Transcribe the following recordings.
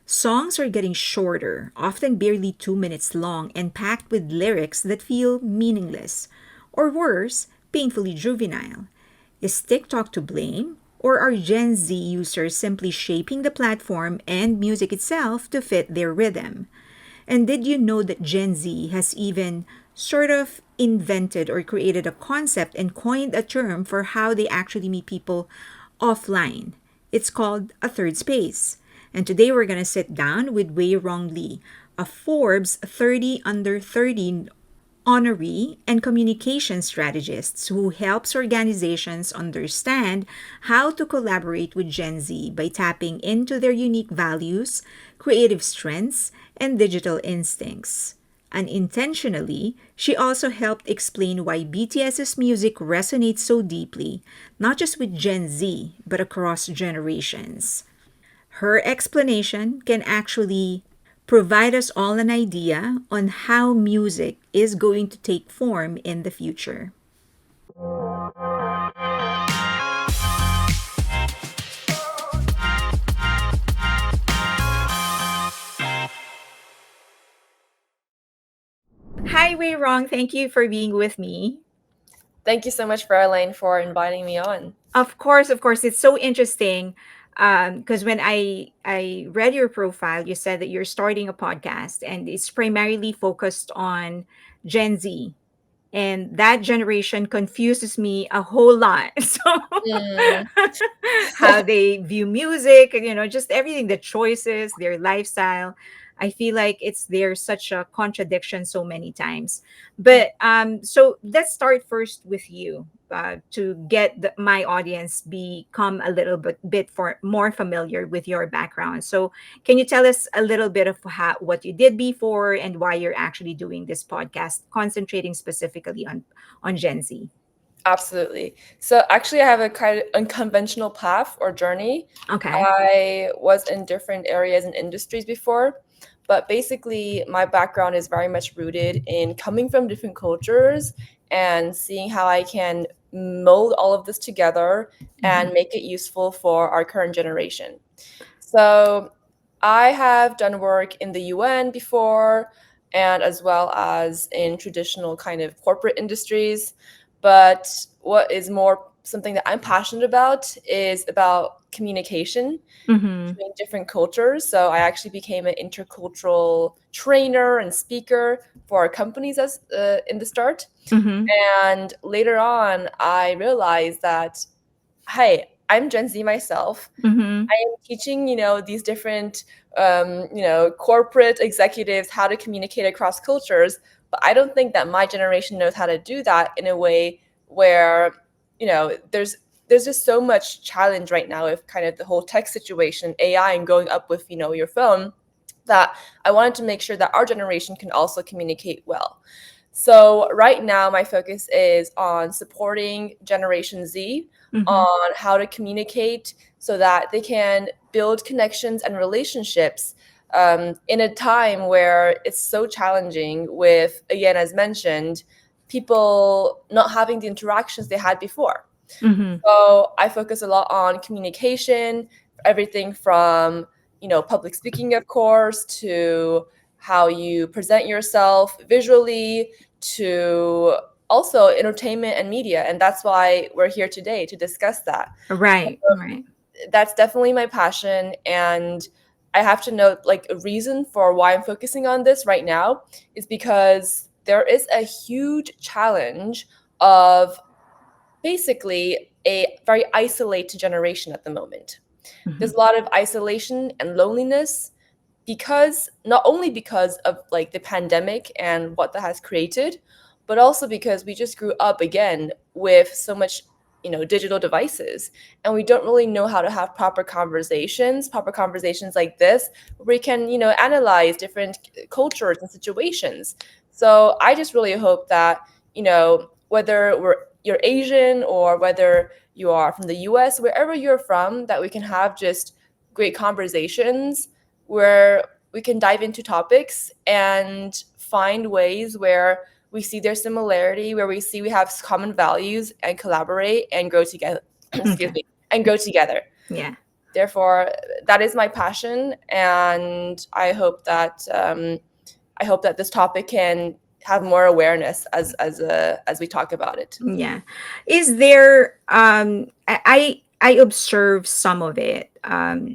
Songs are getting shorter, often barely 2 minutes long, and packed with lyrics that feel meaningless, or worse, painfully juvenile. Is TikTok to blame? Or are Gen Z users simply shaping the platform and music itself to fit their rhythm? And did you know that Gen Z has even sort of invented or created a concept and coined a term for how they actually meet people offline? It's called a third space. And today we're going to sit down with Wei Rong Lee, a Forbes 30 under 30 honoree and communication strategist who helps organizations understand how to collaborate with Gen Z by tapping into their unique values, creative strengths, and digital instincts. Unintentionally, she also helped explain why BTS's music resonates so deeply, not just with Gen Z, but across generations. Her explanation can actually provide us all an idea on how music is going to take form in the future. Hi, Wei Rong. Thank you for being with me. Thank you so much, Fairlane, for inviting me on. Of course, it's so interesting because when I read your profile, you said that you're starting a podcast and it's primarily focused on Gen Z, and that generation confuses me a whole lot. So Mm. how they view music, and just everything, the choices, their lifestyle. I feel like it's there's such a contradiction so many times. But so let's start first with you, to get my audience become a little bit for more familiar with your background. So can you tell us a little bit of what you did before and why you're actually doing this podcast, concentrating specifically on Gen Z? Absolutely. So actually, I have a kind of unconventional path or journey. Okay. I was in different areas and industries before, but basically, my background is very much rooted in coming from different cultures and seeing how I can mold all of this together Mm-hmm. and make it useful for our current generation. So I have done work in the UN before and as well as in traditional kind of corporate industries. But what is more something that I'm passionate about is about communication Mm-hmm. between different cultures. So I actually became an intercultural trainer and speaker for our companies as in the start. Mm-hmm. And later on, I realized that, hey, I'm Gen Z myself. Mm-hmm. I am teaching, these different, corporate executives how to communicate across cultures. But I don't think that my generation knows how to do that in a way where, there's just so much challenge right now with kind of the whole tech situation, AI, and growing up with, your phone, that I wanted to make sure that our generation can also communicate well. So right now, my focus is on supporting Generation Z Mm-hmm. on how to communicate so that they can build connections and relationships in a time where it's so challenging with, again, as mentioned, people not having the interactions they had before. Mm-hmm. So I focus a lot on communication, everything from, public speaking, of course, to how you present yourself visually, to also entertainment and media. And that's why we're here today to discuss that. Right. Right. That's definitely my passion. And I have to note, like, a reason for why I'm focusing on this right now is because there is a huge challenge of basically a very isolated generation at the moment. Mm-hmm. There's a lot of isolation and loneliness because not only because of like the pandemic and what that has created, but also because we just grew up again with so much, digital devices, and we don't really know how to have proper conversations like this where we can, analyze different cultures and situations. So I just really hope that, whether you're Asian or whether you are from the US, wherever you're from, that we can have just great conversations where we can dive into topics and find ways where we see their similarity, where we see we have common values and collaborate and grow together. Excuse Okay. me, and grow together. Yeah. Therefore, that is my passion, and I hope that this topic can have more awareness as we talk about it. Yeah. Is there I observe some of it,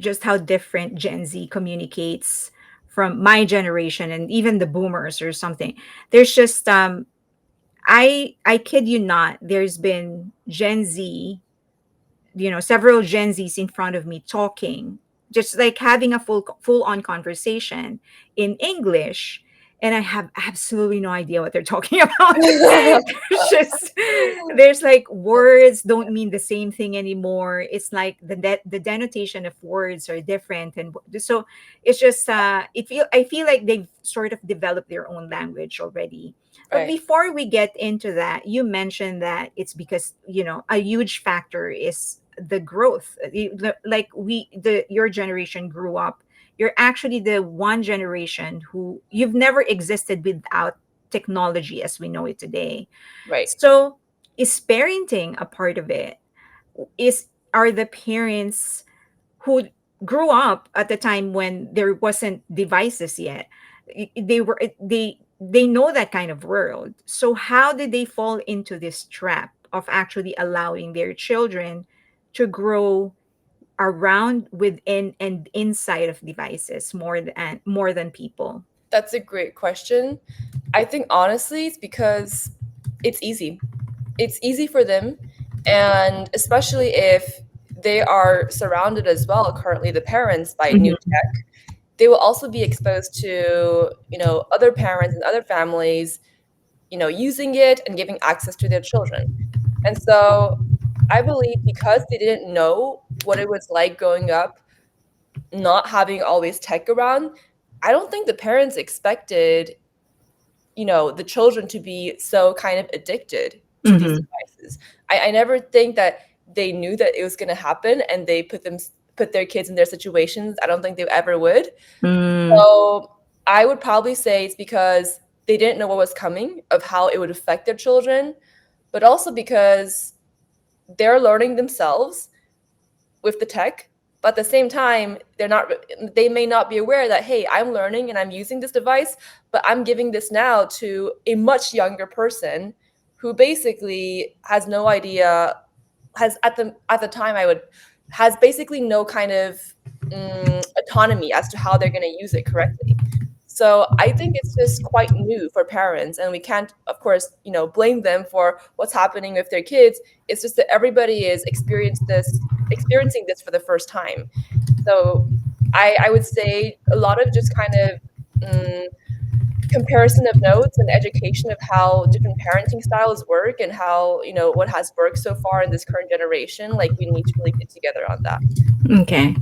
just how different Gen Z communicates from my generation and even the boomers or something. There's just I kid you not, there's been Gen Z, several Gen Zs in front of me talking, just like having a full on conversation in English, and I have absolutely no idea what they're talking about. It's just there's like words don't mean the same thing anymore. It's like the denotation of words are different, and so it's just I feel like they've sort of developed their own language already. But Right, before we get into that, you mentioned that it's because, a huge factor is the growth. Like your generation grew up. You're actually the one generation who you've never existed without technology as we know it today. right. So is parenting a part of it? Is Are the parents who grew up at the time when there wasn't devices yet, they know that kind of world, so how did they fall into this trap of actually allowing their children to grow around, within, and inside of devices more than people? That's a great question. I think honestly, it's because it's easy. It's easy for them, and especially if they are surrounded as well, currently the parents, by new Mhm. tech, they will also be exposed to, other parents and other families, using it and giving access to their children. And so I believe because they didn't know what it was like growing up, not having always tech around, I don't think the parents expected, the children to be so kind of addicted to these Mhm. devices. I never think that they knew that it was going to happen and they put their kids in their situations. I don't think they ever would. Mm. So I would probably say it's because they didn't know what was coming of how it would affect their children, but also because they're learning themselves with the tech. But at the same time, they may not be aware that, hey, I'm learning and I'm using this device, but I'm giving this now to a much younger person who basically has no idea, has at the time I would has basically no kind of autonomy as to how they're going to use it correctly. So I think it's just quite new for parents, and we can't, of course, blame them for what's happening with their kids. It's just that everybody is experiencing this for the first time. So I would say a lot of just kind of comparison of notes and education of how different parenting styles work and how, what has worked so far in this current generation. Like we need to really get together on that. Okay.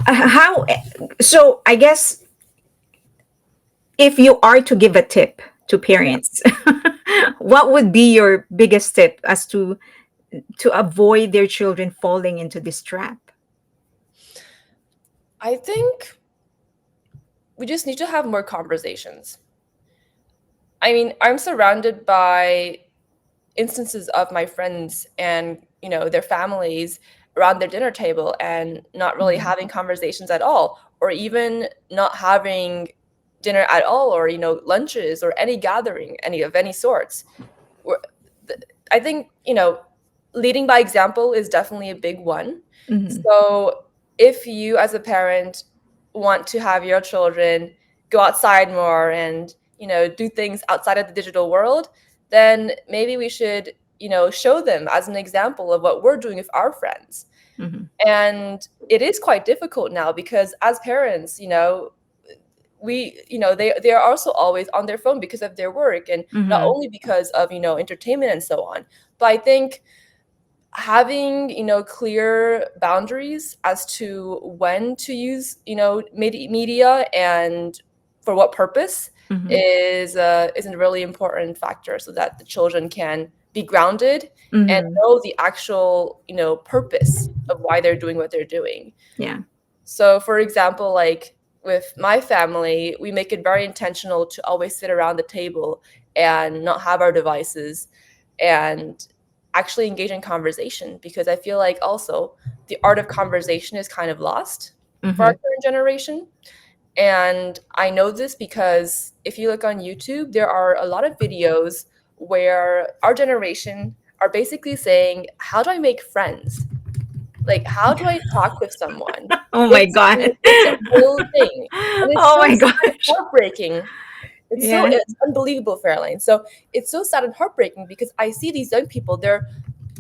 How so I guess if you are to give a tip to Yeah. parents, what would be your biggest tip as to avoid their children falling into this trap? I think we just need to have more conversations. I mean, I'm surrounded by instances of my friends and, their families around their dinner table and not really Mhm. having conversations at all, or even not having dinner at all, or, lunches or any gathering, any sorts. We're- I think, leading by example is definitely a big one. Mhm. So if you as a parent want to have your children go outside more and, do things outside of the digital world, then maybe we should, show them as an example of what we're doing with our friends. Mhm. And it is quite difficult now because as parents, they are also always on their phone because of their work, and not Mhm. only because of, entertainment and so on. But I think having, clear boundaries as to when to use, media and for what purpose Mhm. is a really important factor so that the children can be grounded and Mhm. know the actual, purpose of why they're doing what they're doing. Yeah. So, for example, like with my family, we make it very intentional to always sit around the table and not have our devices and actually engage in conversation, because I feel like also the art of conversation is kind of lost for our Mm-hmm. current generation. And I know this because if you look on YouTube, there are a lot of videos where our generation are basically saying, how do I make friends? Like, how do I talk with someone? Oh my God. It's a whole thing. And it's Oh so my sad and gosh. heartbreaking. Yeah. It's unbelievable, Fairlane. So it's so sad and heartbreaking because I see these young people, they're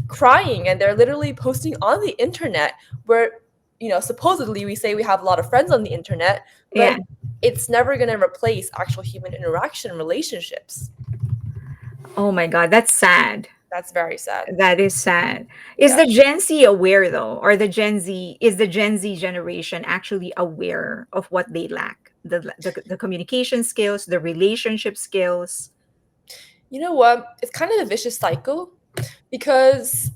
crying and they're literally posting on the internet where, supposedly we say we have a lot of friends on the internet, Yeah. but it's never going to replace actual human interaction and relationships. Oh my God. That's sad. That's very sad. That is sad. Is Yeah. the Gen Z aware though? Or is the Gen Z generation actually aware of what they lack? The communication skills, the relationship skills. You know what? It's kind of a vicious cycle because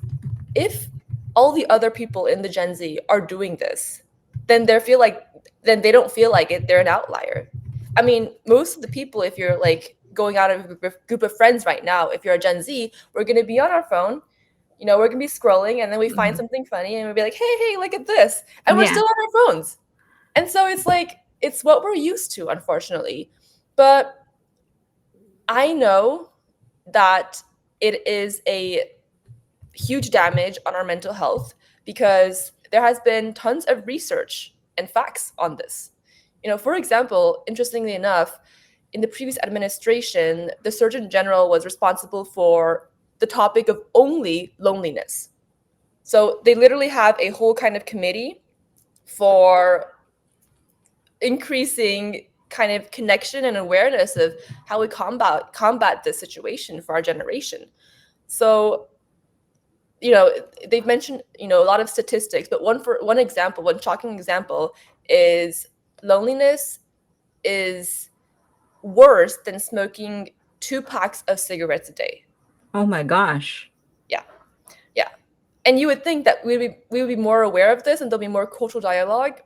if all the other people in the Gen Z are doing this, then then they don't feel like it. They're an outlier. I mean, most of the people, if you're like going out of a group of friends right now, if you're a Gen Z, we're gonna be on our phone. We're gonna be scrolling, and then we find Mhm. something funny, and we'll be like, "Hey, look at this!" And we're Yeah. still on our phones. And so it's like it's what we're used to, unfortunately. But I know that it is a huge damage on our mental health because there has been tons of research and facts on this. For example, interestingly enough, in the previous administration, the Surgeon General was responsible for the topic of only loneliness. So they literally have a whole kind of committee for increasing kind of connection and awareness of how we combat this situation for our generation. So you know they've mentioned a lot of statistics, but one shocking example is loneliness is worse than smoking 2 packs of cigarettes a day. Oh my gosh. Yeah, yeah. And you would think that we would be more aware of this and there'll be more cultural dialogue,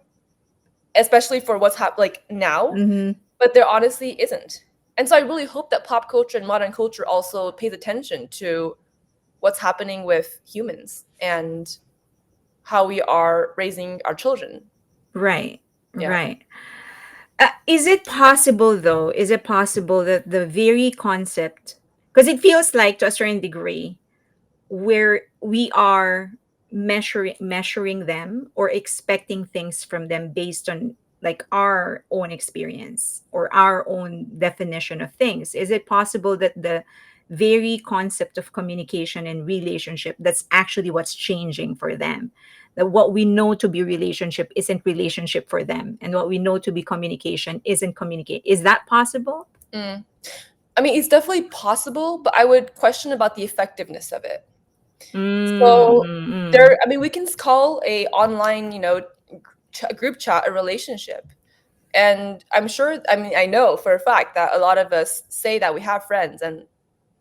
especially for what's like now, Hmm. but there honestly isn't. And so I really hope that pop culture and modern culture also pays attention to what's happening with humans and how we are raising our children. Right. Yeah. Right. Is it possible though? Is it possible that the very concept, because it feels like to a certain degree, where we are measuring them or expecting things from them based on like our own experience or our own definition of things, is it possible that the very concept of communication and relationship, that's actually what's changing for them, that what we know to be relationship isn't relationship for them, and what we know to be communication isn't communicate? Is that possible? Mm. I mean, it's definitely possible, but I would question about the effectiveness of it. So Mm-hmm. I mean, we can call a online, group chat a relationship. And I'm sure, I mean, I know for a fact that a lot of us say that we have friends and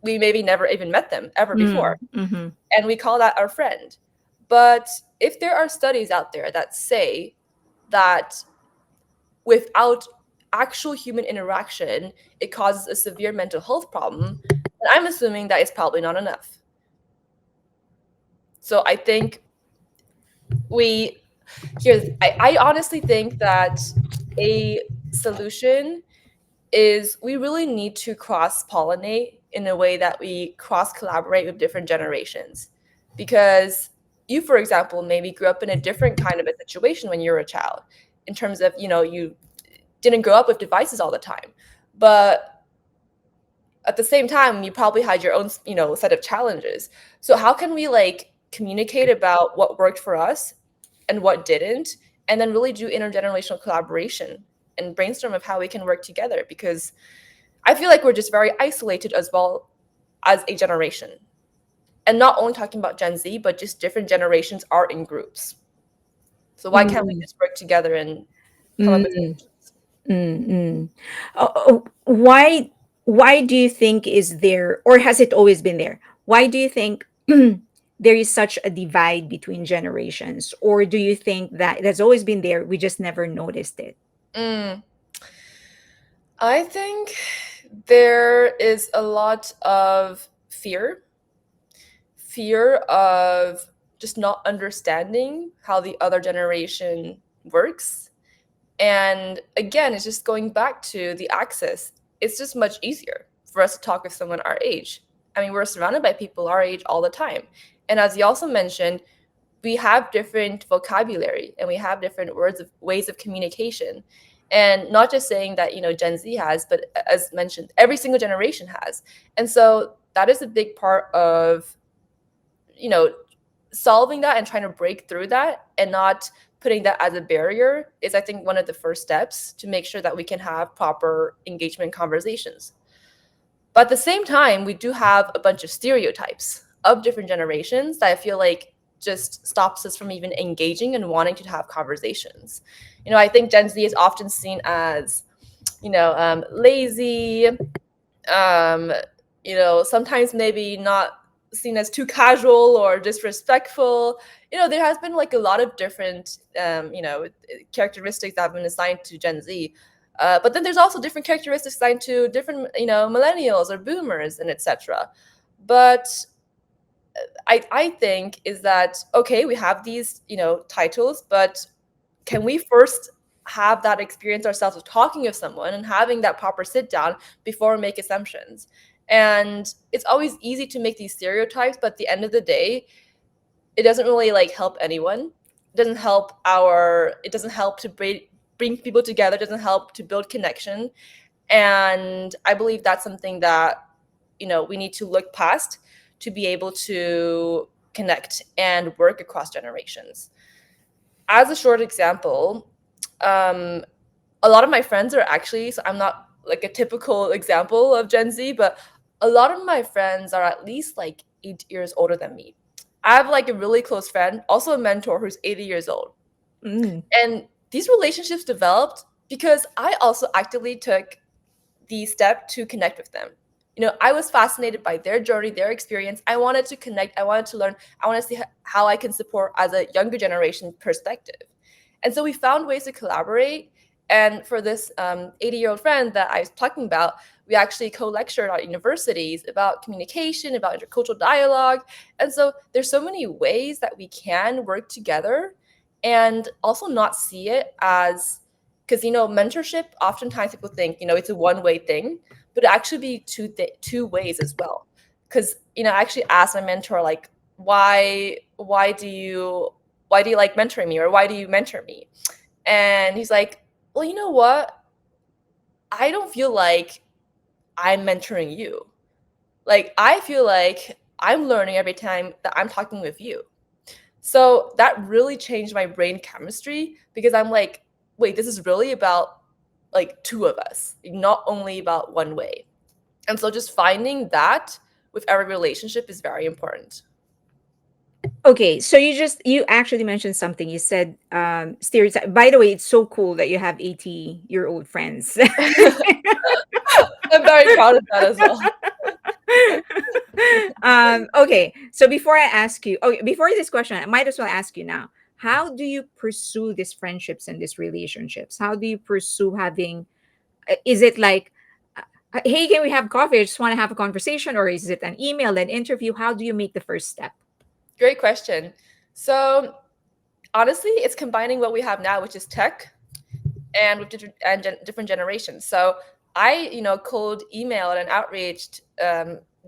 we maybe never even met them ever before. Mm-hmm. And we call that our friend. But if there are studies out there that say that without actual human interaction, it causes a severe mental health problem, and I'm assuming that it's probably not enough. So I think we I honestly think that a solution is we really need to cross pollinate in a way that we cross collaborate with different generations. Because you, for example, maybe grew up in a different kind of a situation when you were a child, in terms of, you didn't grow up with devices all the time. But at the same time, you probably had your own, set of challenges. So how can we like communicate about what worked for us and what didn't, and then really do intergenerational collaboration and brainstorm of how we can work together? Because I feel like we're just very isolated as well as a generation. And not only talking about Gen Z, but just different generations are in groups. So why can't we Mm, just work together and come up with mm, solutions? mm, mm. Why do you think is there, or has it always been there? Why do you think there is such a divide between generations, or do you think that it has always been there, we just never noticed it? Mm, I think there is a lot of fear of just not understanding how the other generation works. And again, it's just going back to the access. It's just much easier for us to talk with someone our age. I mean, we're surrounded by people our age all the time. And as you also mentioned, we have different vocabulary and we have different ways of communication. And not just saying that, Gen Z has, but as mentioned, every single generation has. And so that is a big part of, you know, solving that and trying to break through that and not putting that as a barrier is, I think, one of the first steps to make sure that we can have proper engagement conversations. But at the same time, we do have a bunch of stereotypes of different generations that I feel like just stops us from even engaging and wanting to have conversations. I think Gen Z is often seen as, lazy, um, sometimes maybe not seen as too casual or disrespectful. There has been like a lot of different, characteristics that have been assigned to Gen Z. But then there's also different characteristics assigned to different, millennials or boomers and etc. But I think is that, okay, we have these, titles, but can we first have that experience ourselves of talking with someone and having that proper sit down before we make assumptions? And it's always easy to make these stereotypes, but at the end of the day, it doesn't really like help anyone. It doesn't help to bring people together, it doesn't help to build connection. And I believe that's something that, we need to look past to be able to connect and work across generations. As a short example, a lot of my friends are actually, so I'm not like a typical example of Gen Z, but a lot of my friends are at least like 8 years older than me. I have like a really close friend, also a mentor who's 80 years old. Mm. And these relationships developed because I also actively took the step to connect with them. I was fascinated by their journey, their experience. I wanted to connect, I wanted to learn, I want to see how I can support as a younger generation perspective. And so we found ways to collaborate. And for this 80-year-old friend that I was talking about, we actually co-lectured at universities about communication, about intercultural dialogue. And so there's so many ways that we can work together and also not see it as, because, mentorship, oftentimes people think, it's a one-way thing, but it actually be two ways as well. Because, I actually asked my mentor, like, why do you like mentoring me, or why do you mentor me? And he's like, well, you know what? I don't feel like I'm mentoring you. Like, I feel like I'm learning every time that I'm talking with you. So that really changed my brain chemistry, because I'm like, wait, this is really about like two of us, not only about one way. And so just finding that with every relationship is very important. Okay, so you actually mentioned something. You said stereotype. By the way, it's so cool that you have 80-year-old friends. I'm very proud of that as well. Okay, so before I ask you, okay, before this question, I might as well ask you now. How do you pursue these friendships and these relationships? How do you pursue having? Is it like, hey, can we have coffee? I just want to have a conversation, or is it an email, an interview? How do you make the first step? Great question. So honestly, it's combining what we have now, which is tech, and with different generations. So I, cold emailed and outreached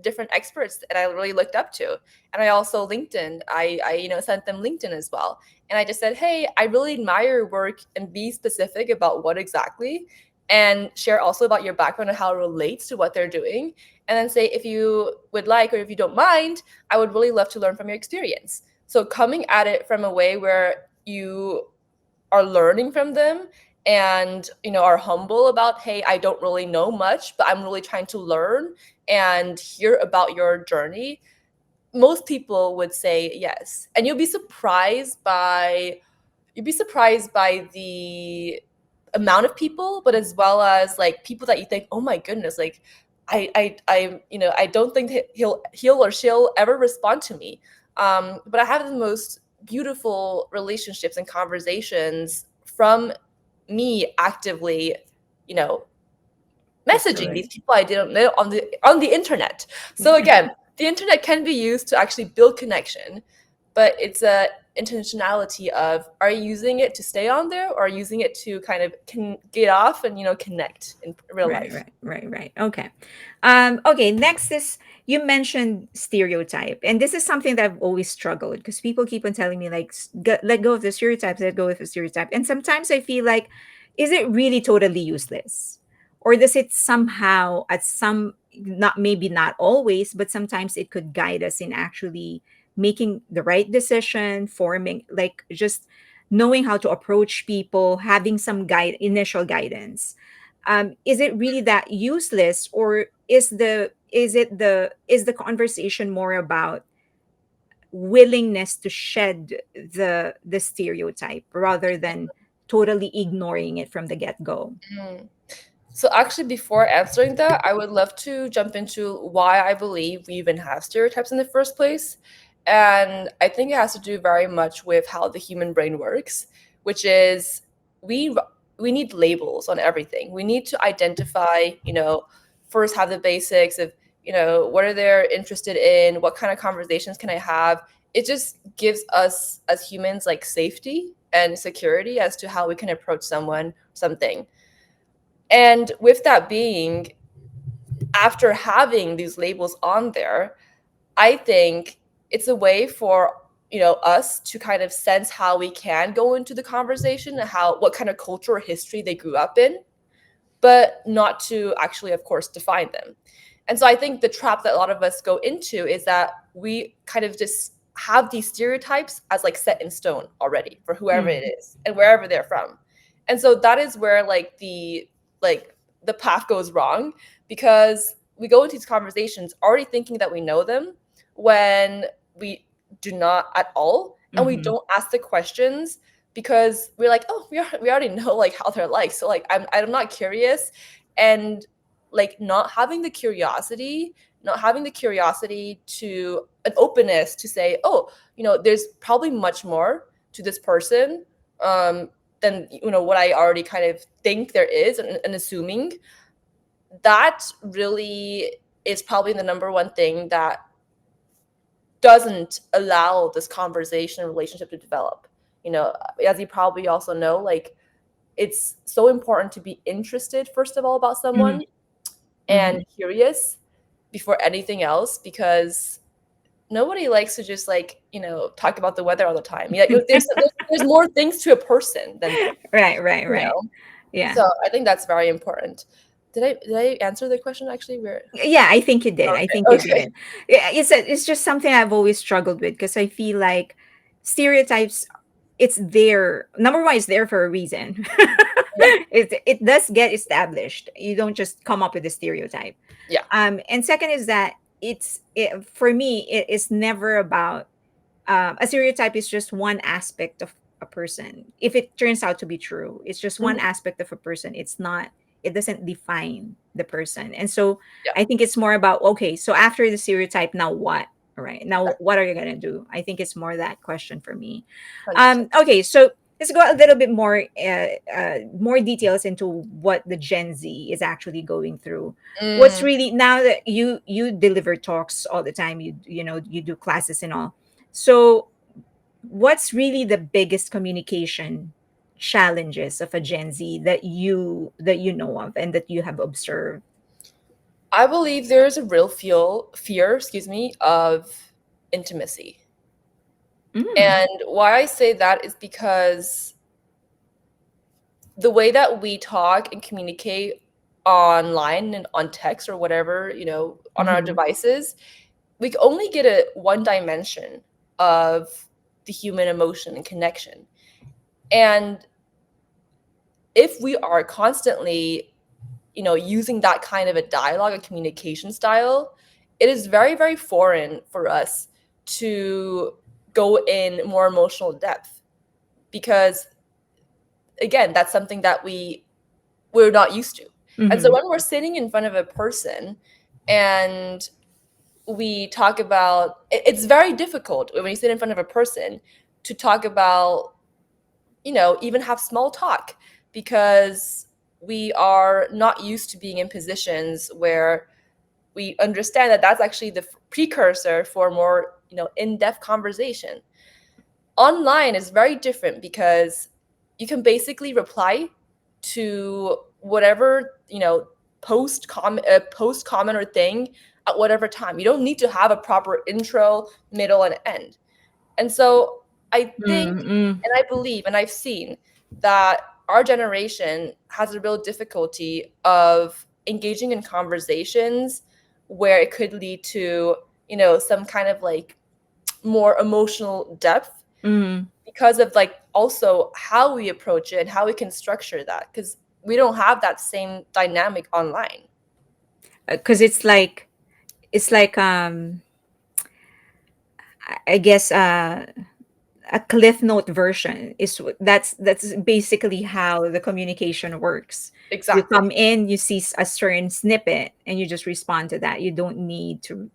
different experts that I really looked up to, and I also LinkedIn. I sent them LinkedIn as well, and I just said, hey, I really admire your work, and be specific about what exactly, and share also about your background and how it relates to what they're doing, and then say, if you would like, or if you don't mind, I would really love to learn from your experience. So coming at it from a way where you are learning from them, and are humble about, hey, I don't really know much, but I'm really trying to learn and hear about your journey, most people would say yes. And you'll be surprised by the amount of people, but as well as like people that you think, oh my goodness, like I don't think he'll or she'll ever respond to me. But I have the most beautiful relationships and conversations from me actively, you know, messaging these Pursuing. people I didn't know on the internet. So again, the internet can be used to actually build connection, but it's a intentionality of, are you using it to stay on there, or are you using it to kind of can get off and connect in real Right, life? right, right, right. Okay. Okay, next is you mentioned stereotype. And this is something that I've always struggled because people keep on telling me, like, let go of the stereotypes, let go of the stereotype. And sometimes I feel like, is it really totally useless? Or does it somehow, at some, not maybe not always, but sometimes it could guide us in actually making the right decision, forming, like, just knowing how to approach people, having some initial guidance. Is it really that useless, or is the conversation more about willingness to shed the stereotype rather than totally ignoring it from the get-go? Mm. So actually, before answering that, I would love to jump into why I believe we even have stereotypes in the first place. And I think it has to do very much with how the human brain works, which is we we need labels on everything. We need to identify, first have the basics of, what are they interested in, what kind of conversations can I have. It just gives us as humans like safety and security as to how we can approach someone, something. And with that being, after having these labels on there, I think it's a way for us to kind of sense how we can go into the conversation and how what kind of culture or history they grew up in, but not to actually, of course, define them. And so I think the trap that a lot of us go into is that we kind of just have these stereotypes as like set in stone already for whoever it Mm, is and wherever they're from. And so that is where like the path goes wrong, because we go into these conversations already thinking that we know them when we do not at all, and we mhm, don't ask the questions because we're like, oh, we already know like how they're like, so like I'm not curious. And like not having the curiosity to an openness to say, oh, there's probably much more to this person than what I already kind of think there is, and assuming that really is probably the number one thing that doesn't allow this conversation and relationship to develop. As you probably also know, like, it's so important to be interested first of all about mhm, someone and mhm. curious before anything else, because nobody likes to just like talk about the weather all the time. Yeah, there's more things to a person than Right, right, you right. know Yeah. so I think that's very important. Did I answer the question actually? Where Yeah, I think you did. I think you Okay. did. Yeah, it's just something I've always struggled with because I feel like stereotypes, it's there. Number one, it's there for a reason. Yeah. It does get established. You don't just come up with a stereotype. Yeah. And second is that for me, it is never about a stereotype is just one aspect of a person. If it turns out to be true, it's just one Mhm. aspect of a person. It's not, it doesn't define the person. And so Yeah. I think it's more about, okay, so after the stereotype, now what? All right. Now, Exactly. what are you going to do? I think it's more that question for me. 100%. Okay. So let's go a little bit more details into what the Gen Z is actually going through. What's Mm. really, now that you deliver talks all the time, you do classes and all, so what's really the biggest communication challenges of a Gen Z that you know of and that you have observed? I believe there is a real fear, excuse me, of intimacy. Mm. And why I say that is because the way that we talk and communicate online and on text or whatever, on our Mm-hmm. devices, we can only get a one dimension of the human emotion and connection. And if we are constantly, using that kind of a dialogue and communication style, it is very, very foreign for us to go in more emotional depth, because again, that's something that we're not used to. And so Mm-hmm. when we're sitting in front of a person and we talk about it's very difficult when you sit in front of a person to talk about, even have small talk, because we are not used to being in positions where we understand that that's actually the precursor for more, in-depth conversation. Online is very different because you can basically reply to whatever, post comment or thing at whatever time. You don't need to have a proper intro, middle, and end. And so I think, Mm-mm. and I believe, and I've seen that our generation has a real difficulty of engaging in conversations where it could lead to, some kind of like more emotional depth, Mm. because of like also how we approach it and how we can structure that, because we don't have that same dynamic online. Because it's like I guess a cliff note version is that's basically how the communication works. You Exactly. come in, you see a certain snippet, and you just respond to that. You don't need to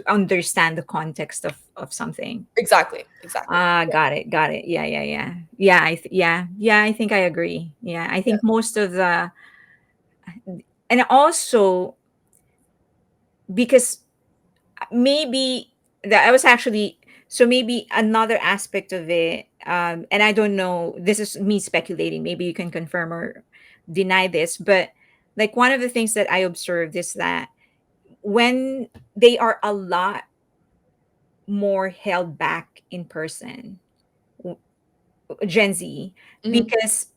understand the context of something. Exactly. Exactly. Ah, Yeah. got it. Yeah, yeah, yeah, yeah. Yeah. I think I agree. Yeah, I Yeah. think most of the, and also because maybe that I was actually, so maybe another aspect of it, and I don't know, this is me speculating, maybe you can confirm or deny this, but like one of the things that I observed is that when they are a lot more held back in person, w- Gen Z, Hmm. because,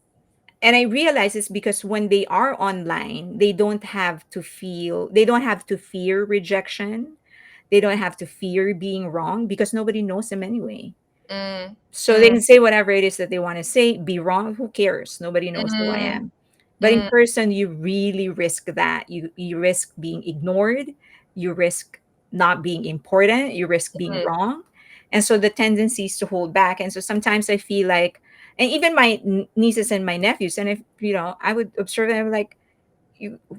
and I realize it's because when they are online, they don't have to fear rejection. They don't have to fear being wrong because nobody knows them anyway. Mm, So they mm, can say whatever it is that they want to say, be wrong, who cares? Nobody knows who I mm, am. But in mm, person, you really risk that. You risk being ignored, you risk not being important, you risk being mm, wrong. And so the tendency is to hold back. And so sometimes I feel like, and even my nieces and my nephews, and if I would observe them like,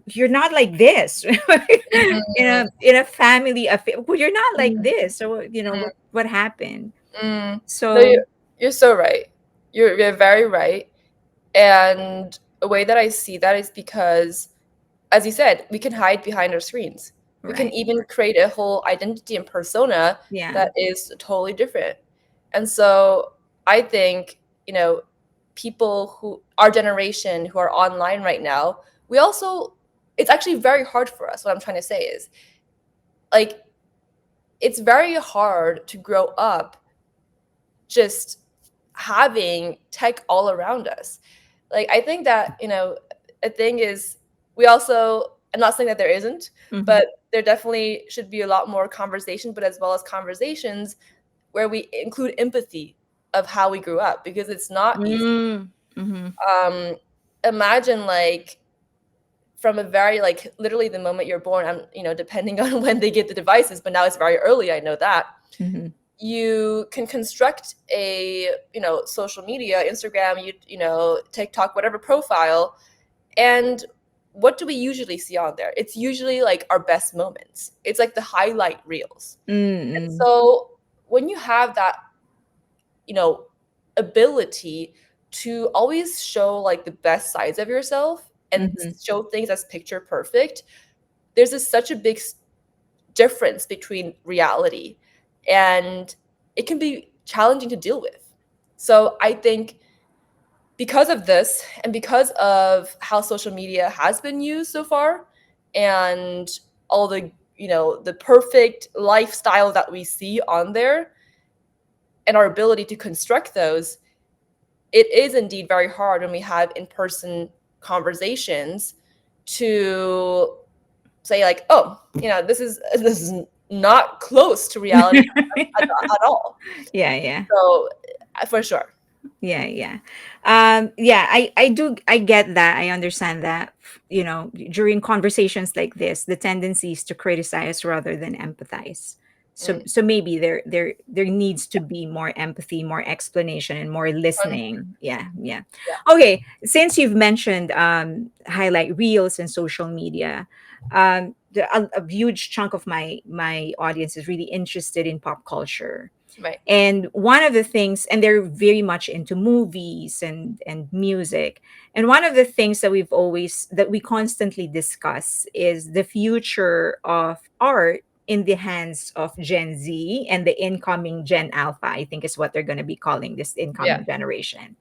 you're not like this mm, in a family affair. Well, you're not like mm, this. So mm, what happened? mm. No, So you're so right. You're very right. And a way that I see that is because, as you said, we can hide behind our screens. We can right. even create a whole identity and persona Yeah. that is totally different. And so I think, people who, our generation who are online right now, we also, it's actually very hard for us. What I'm trying to say is, like, it's very hard to grow up just having tech all around us. Like, I think that, a thing is, we also, I'm not saying that there isn't, Hmm. but there definitely should be a lot more conversation, but as well as conversations where we include empathy of how we grew up, because it's not easy. Mm. Hmm. Um, Imagine, like, from a very, like, literally the moment you're born, I'm, depending on when they get the devices, but now it's very early, I know that. Hmm. You can construct a, social media, Instagram, TikTok, whatever profile, and what do we usually see on there? It's usually like our best moments. It's like the highlight reels. And Mm. so when you have that, you know ability to always show like the best sides of yourself and Hmm. show things as picture perfect, there's such a big difference between reality, and it can be challenging to deal with. So I think, because of this, and because of how social media has been used so far, and all the, the perfect lifestyle that we see on there, and our ability to construct those, it is indeed very hard when we have in-person conversations to say, like, oh, this is not close to reality at all. Yeah, yeah. So, for sure. Yeah, yeah. Yeah, I get that. I understand that. During conversations like this, the tendency is to criticize rather than empathize. So Mm, so maybe there needs to be more empathy, more explanation, and more listening. Yeah, yeah. yeah. Okay, since you've mentioned highlight reels and social media, a huge chunk of my audience is really interested in pop culture. Right. And one of the things, and they're very much into movies and music, and one of the things that we constantly discuss is the future of art in the hands of Gen Z and the incoming Gen Alpha, I think is what they're going to be calling this Yeah. incoming generation.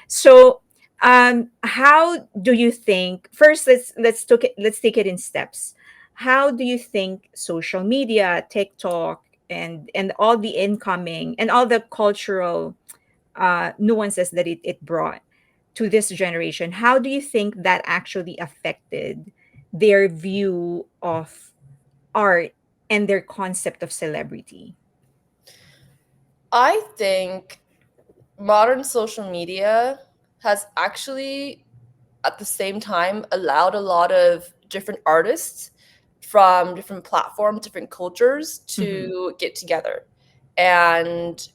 So, how do you think? First, let's take it in steps. How do you think social media, TikTok, and all the incoming and all the cultural nuances that it brought to this generation, how do you think that actually affected their view of art and their concept of celebrity? I think modern social media has actually at the same time allowed a lot of different artists from different platforms, different cultures Mm-hmm. to get together and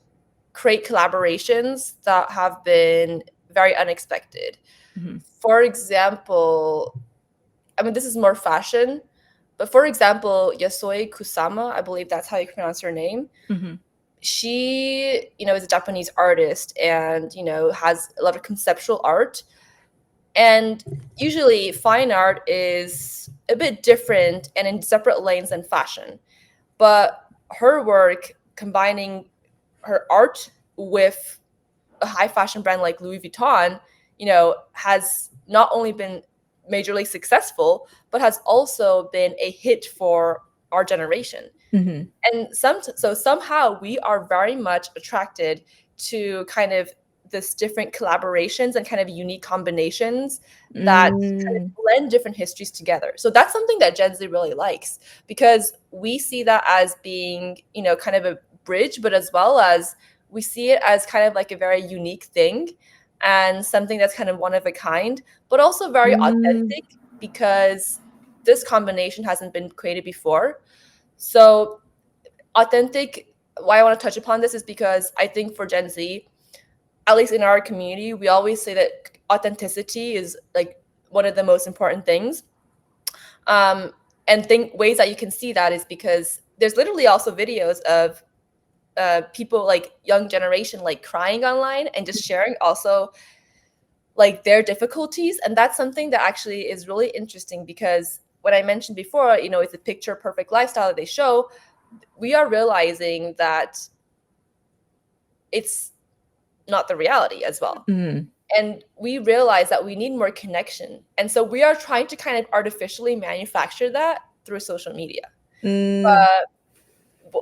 create collaborations that have been very unexpected. Mm-hmm. For example, I mean, this is more fashion, but for example, Yasoi Kusama, I believe that's how you pronounce her name. Mm-hmm. She, is a Japanese artist and, has a lot of conceptual art. And usually fine art is a bit different and in separate lanes than fashion. But her work combining her art with a high fashion brand like Louis Vuitton, has not only been majorly successful, but has also been a hit for our generation. Mm-hmm. And so somehow we are very much attracted to kind of this different collaborations and kind of unique combinations that kind of Mm-hmm. blend different histories together. So that's something that Gen Z really likes because we see that as being, kind of a bridge, but as well as we see it as kind of like a very unique thing and something that's kind of one of a kind, but also very authentic because this combination hasn't been created before. So authentic, why I want to touch upon this is because I think for Gen Z, at least in our community, we always say that authenticity is like one of the most important things. um, and think ways that you can see that is because there's literally also videos of people like young generation like crying online and just sharing also like their difficulties, and that's something that actually is really interesting because when I mentioned before, it's a picture perfect lifestyle that they show, we are realizing that it's not the reality as well. Mm-hmm. And we realize that we need more connection. And so we are trying to kind of artificially manufacture that through social media. Mm-hmm.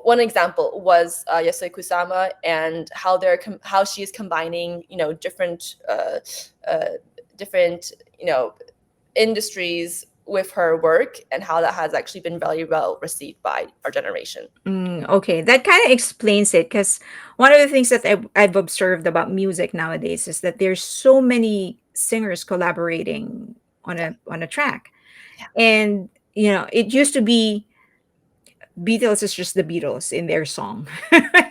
One example was Yasui Kusama and how she is combining, uh, different, industries with her work and how that has actually been very well received by our generation. Okay, that kind of explains it because one of the things that I've observed about music nowadays is that there's so many singers collaborating Yeah. on a track, Yeah. and it used to be Beatles is just the Beatles in their song. I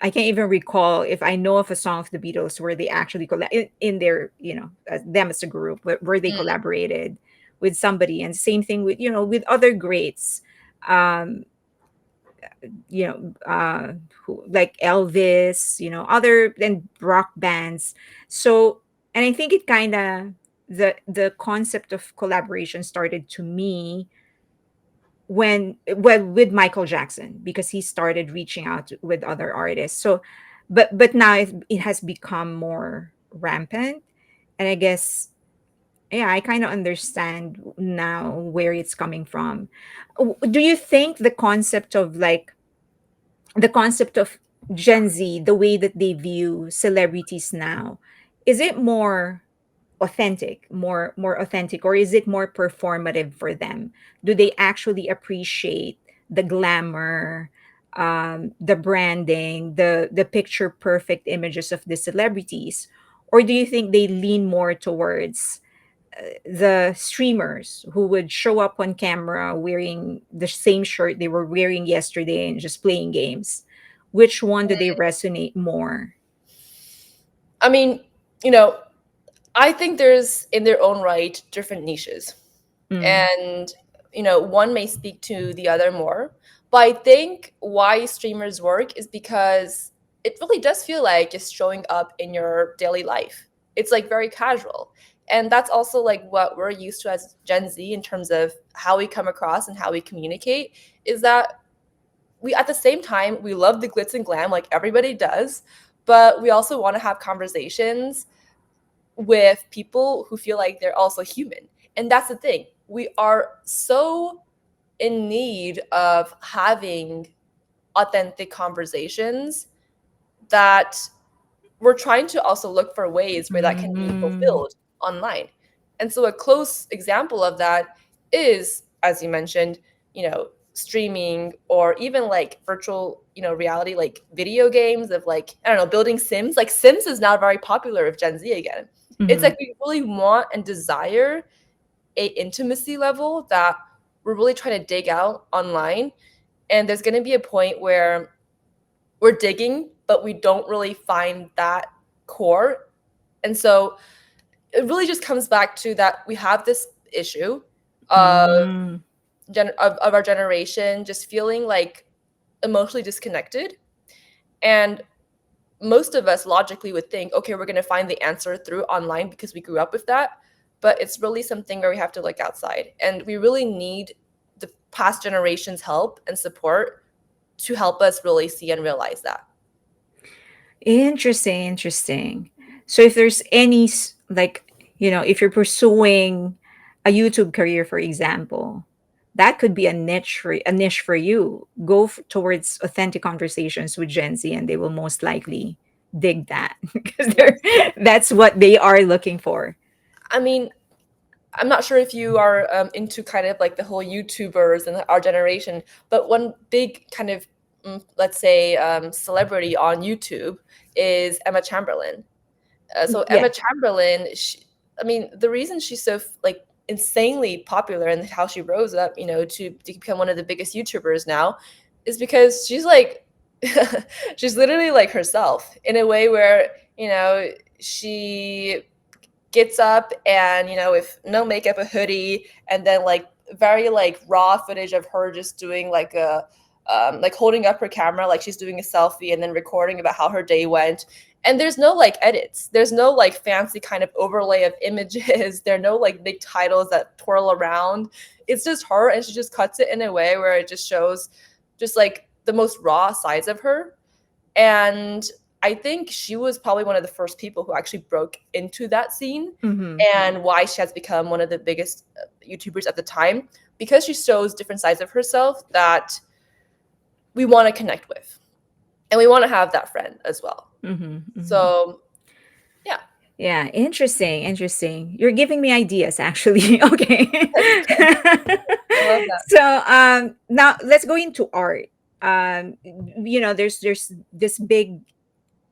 can't even recall if I know of a song of the Beatles where they actually in their them as a group where they Mm. collaborated with somebody, and same thing with with other greats. Um, like Elvis, other than rock bands. So, and I think it kind of the concept of collaboration started to me when well with Michael Jackson because he started reaching out with other artists. So, but now it has become more rampant, and I guess yeah, I kind of understand now where it's coming from. Do you think the concept of Gen Z, the way that they view celebrities now, is it more authentic, or is it more performative for them? Do they actually appreciate the glamour, the branding, the picture perfect images of the celebrities, or do you think they lean more towards the streamers who would show up on camera wearing the same shirt they were wearing yesterday and just playing games? Which one do they resonate more? I mean, you know, I think there's in their own right different niches. Mm, And, one may speak to the other more. But I think why streamers work is because it really does feel like just showing up in your daily life. It's like very casual. And that's also like what we're used to as Gen Z in terms of how we come across and how we communicate, is that we, at the same time, we love the glitz and glam like everybody does, but we also want to have conversations with people who feel like they're also human. And that's the thing. We are so in need of having authentic conversations that we're trying to also look for ways where that can be Mm, fulfilled online. And so a close example of that is, as you mentioned, streaming, or even like virtual, reality, like video games of, like, I don't know, building Sims. Like Sims is now very popular with Gen Z again. It's mhm. like we really want and desire a intimacy level that we're really trying to dig out online. And there's going to be a point where we're digging, but we don't really find that core. And so it really just comes back to that we have this issue of Mm. of our generation just feeling like emotionally disconnected. And most of us logically would think, okay, we're going to find the answer through online because we grew up with that. But it's really something where we have to look outside. And we really need the past generation's help and support to help us really see and realize that. Interesting, interesting. So if there's any like, if you're pursuing a YouTube career, for example, that could be a niche for you. Go towards authentic conversations with Gen Z, and they will most likely dig that because Yes. that's what they are looking for. I mean, I'm not sure if you are into kind of like the whole YouTubers and our generation, but one big kind of, let's say, celebrity on YouTube is Emma Chamberlain. So Yeah. Emma Chamberlain, I mean, the reason she's so like insanely popular and how she rose up, to become one of the biggest YouTubers now, is because she's like, she's literally like herself in a way where she gets up and with no makeup, a hoodie, and then like very like raw footage of her just doing like a like holding up her camera like she's doing a selfie, and then recording about how her day went. And there's no like edits, there's no like fancy kind of overlay of images, there are no like big titles that twirl around. It's just her, and she just cuts it in a way where it just shows just like the most raw sides of her. And I think she was probably one of the first people who actually broke into that scene, Hmm. and why she has become one of the biggest YouTubers at the time, because she shows different sides of herself that we want to connect with, and we want to have that friend as well. Hmm. Hmm. So, yeah. Yeah, interesting, interesting. You're giving me ideas, actually. Okay. I love that. So now let's go into art. There's this big.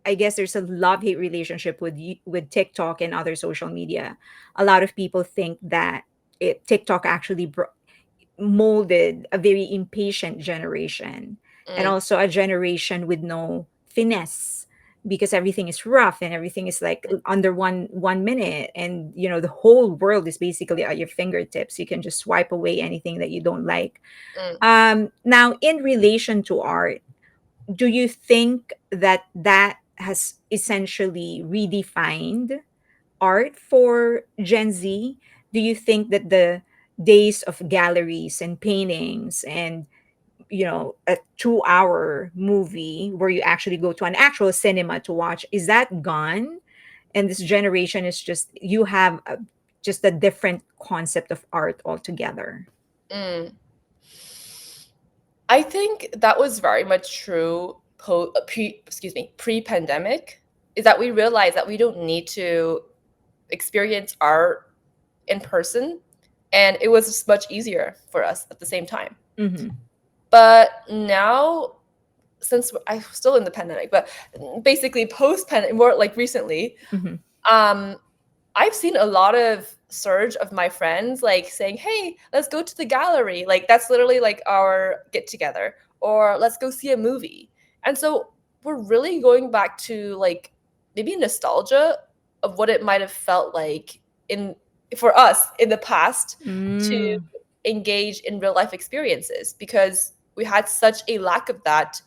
I guess there's a love-hate relationship with TikTok and other social media. A lot of people think that TikTok actually molded a very impatient generation, and Mm, also a generation with no finesse, because everything is rough and everything is like under one minute, and the whole world is basically at your fingertips. You can just swipe away anything that you don't like. mm. Now, in relation to art, do you think that has essentially redefined art for Gen Z? Do you think that the days of galleries and paintings and a 2-hour movie where you actually go to an actual cinema to watch, is that gone? And this generation is just, you have just a different concept of art altogether. Mm. I think that was very much true pre-pandemic, is that we realized that we don't need to experience art in person, and it was just much easier for us at the same time. Mm-hmm. But now, since I'm still in the pandemic, but basically post pandemic, more like recently, Mm-hmm. um I've seen a lot of surge of my friends like saying, "Hey, let's go to the gallery." Like that's literally like our get together, or let's go see a movie. And so we're really going back to like maybe nostalgia of what it might have felt like in for us in the past to Mm. engage in real life experiences, because we had such a lack of that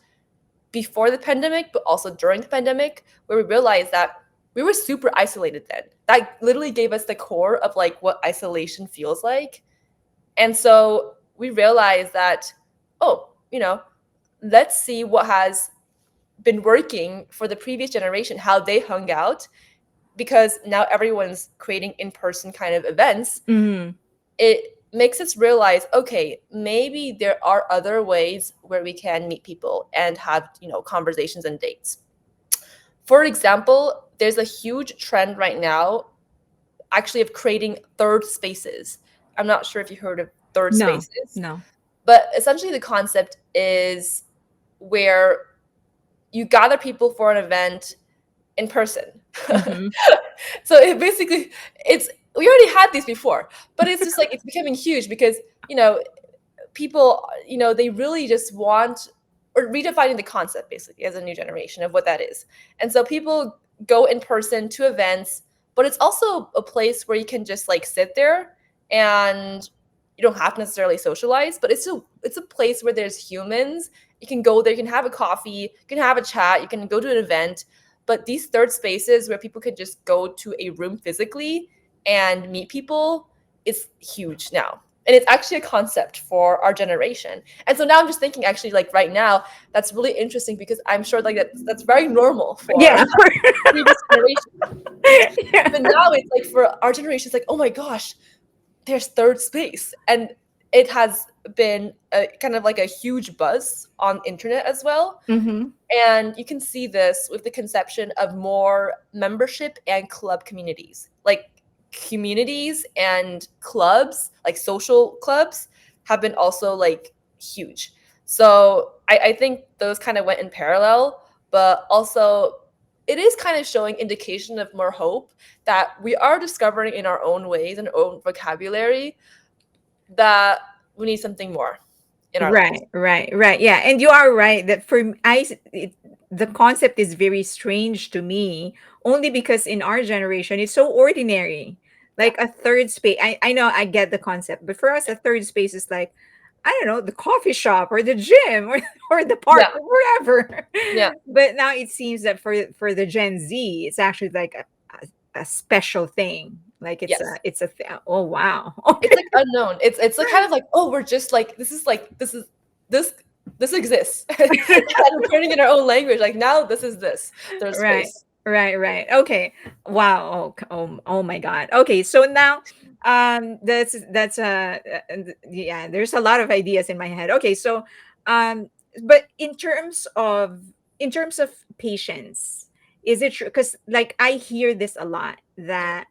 before the pandemic, but also during the pandemic, where we realized that we were super isolated then. that literally gave us the core of like what isolation feels like. And so we realized that, oh, let's see what has been working for the previous generation, how they hung out, because now everyone's creating in-person kind of events. Mm-hmm. It makes us realize, okay, maybe there are other ways where we can meet people and have, conversations and dates. For example, there's a huge trend right now actually of creating third spaces. I'm not sure if you heard of third No, spaces, no. but essentially the concept is where you gather people for an event in person. Mm-hmm. So it basically, it's we already had these before, but it's just like it's becoming huge because people, they really just want, or redefining the concept basically as a new generation of what that is. And so people go in person to events, but it's also a place where you can just like sit there and you don't have to necessarily socialize, but it's a place where there's humans. You can go there, you can have a coffee, you can have a chat, you can go to an event. But these third spaces where people could just go to a room physically and meet people is huge now, and it's actually a concept for our generation. And so now I'm just thinking, actually, like right now, that's really interesting because I'm sure like that's very normal for Yeah. previous generations. Yeah. But now it's like for our generation, it's like, oh my gosh, there's third space, and it has been a kind of like a huge buzz on internet as well. Mm-hmm. And you can see this with the conception of more membership and club communities. Like communities and clubs, like social clubs, have been also like huge. So I think those kind of went in parallel, but also it is kind of showing indication of more hope that we are discovering in our own ways and own vocabulary that we need something more in our lives. Right, right, right. Yeah, and you are right that the concept is very strange to me only because in our generation it's so ordinary. Yeah. Like a third space. I know I get the concept, but for us a third space is like I don't know, the coffee shop or the gym or the park Yeah. or wherever. Yeah. But now it seems that for the Gen Z, it's actually like a special thing. Like Yes. oh wow. It's Okay. like unknown. It's like kind of like, oh, we're just like this this exists. And we're putting in our own language. Like now this is this. There's Right, space. right, right. Okay. Wow. Oh my God. Okay. So now, yeah. There's a lot of ideas in my head. Okay. So, um, but in terms of patience, is it true? Because like I hear this a lot that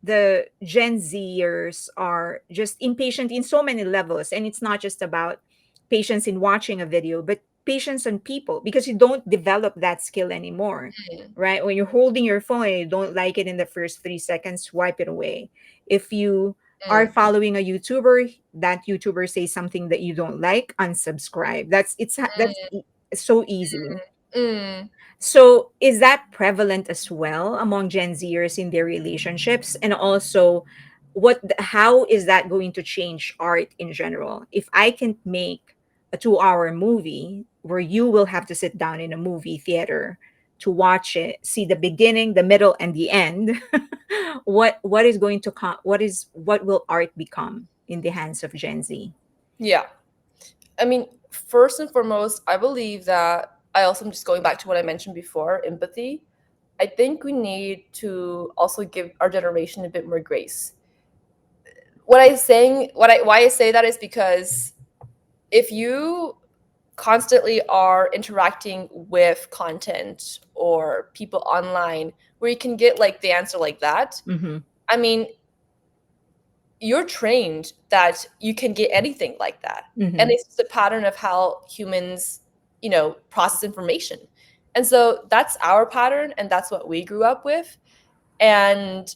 the Gen Zers are just impatient in so many levels, and it's not just about patience in watching a video, but patience on people because you don't develop that skill anymore, Mm, right? When you're holding your phone and you don't like it in the first 3 seconds, swipe it away. If you are mm, following a YouTuber, that YouTuber says something that you don't like, unsubscribe. That's so easy. mm. So, is that prevalent as well among Gen Zers in their relationships? And also, how is that going to change art in general? If I can make a 2-hour movie where you will have to sit down in a movie theater to watch it, see the beginning, the middle, and the end, what is going to come? What will art become in the hands of Gen Z? Yeah. I mean, first and foremost, I believe that I also am just going back to what I mentioned before, empathy. I think we need to also give our generation a bit more grace. Why I say that is because if you constantly are interacting with content or people online where you can get like the answer like that, Mm-hmm. I mean, you're trained that you can get anything like that. And Mm-hmm. it's just a pattern of how humans, process information. And so that's our pattern and that's what we grew up with. And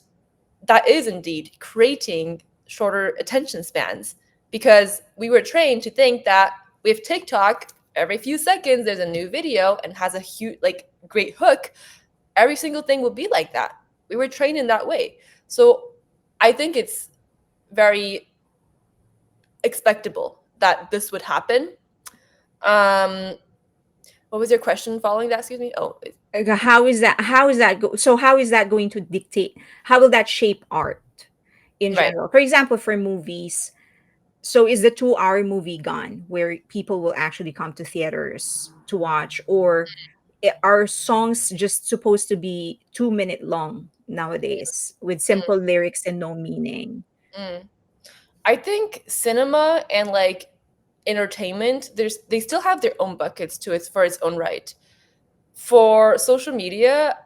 that is indeed creating shorter attention spans because we were trained to think that with TikTok, every few seconds there's a new video and has a huge, like, great hook. Every single thing will be like that. We were trained in that way. So I think it's very expectable that this would happen. Um, What was your question following that? Excuse me. Oh, How is that going to dictate, how will that shape art in right. general? For example, for movies, so is the 2 hour movie gone where people will actually come to theaters to watch, or are songs just supposed to be 2 minute long nowadays with Mm, simple lyrics and no meaning? mm. I think cinema and like entertainment, they still have their own buckets to it for its own right. For social media,